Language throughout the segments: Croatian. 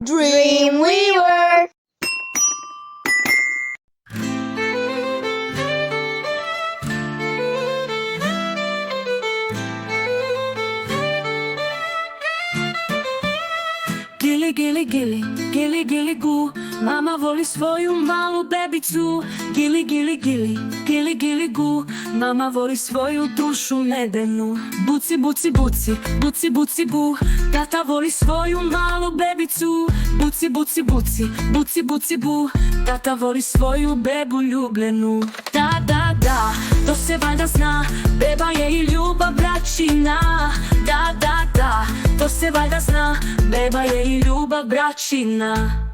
Dreamweaver. Gili, gili, gili, gili, gili, gu. Mama voli svoju malu bebicu. Gili, gili, gili, gili, gili, gu. Mama voli svoju dušu medenu. Buci, buci, buci, buci, buci, bu. Tata voli svoju malu bebicu. Buci, buci, buci, buci, buci, bu. Tata voli svoju bebu ljubljenu. Da, da, da, to se valjda zna. Beba je i ljubav braćina. Da, da, da, to se valjda zna. Beba je i ljubav braćina.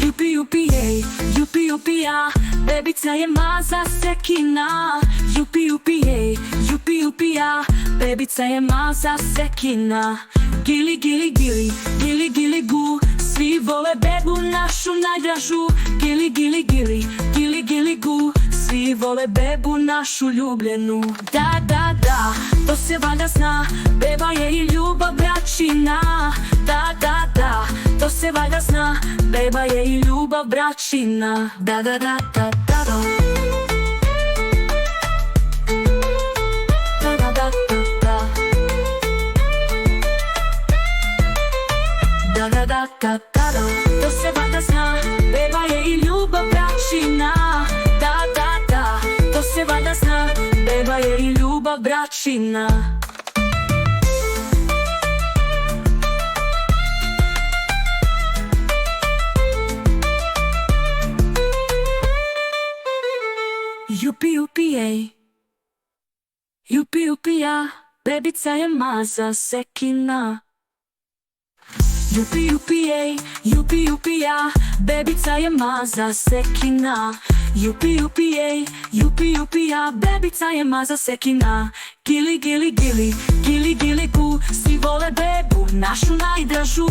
Jupi, jupi, jej, jupi, jupi, ja. Bebica je maza sekina. Jupi, jupi, jej, jupi, jupi, ja. Bebica je maza sekina. Gili, gili, gili, gili, gili, gu. Svi vole bebu našu najdražu. Gili, gili, gili, gili, gili, gu. Svi vole bebu našu ljubljenu. Da, da, da, to se valjda zna. Beba je i ljubav braćina. Da, da, da, to se valjda zna. Beba je i ljubav braćina. Da, da, da, da, da, da. Da, da, da, da, da. Da, da, da, da, da, to se valjda zna. Beba je i ljubav braćina. Da, da, da, to se valjda zna. Beba je i ljubav braćina. Jupi, jupi, jej. Jupi, jupi, ja. Bebica je maza sekina. Jupi, jupi, jej, jupi, jupi, ja. Bebica je maza sekina. Jupi, jupi, jej, jupi, jupi, ja. Bebica je maza sekina. Gili, gili, gili, gili, gili, gu. Svi vole bebu našu najdražu.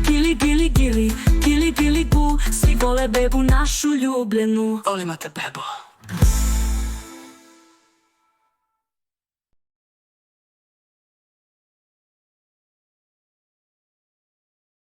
Gili, gili, gili, gili, gili, gu. Svi vole bebu našu ljubljenu. Volimo te, bebo.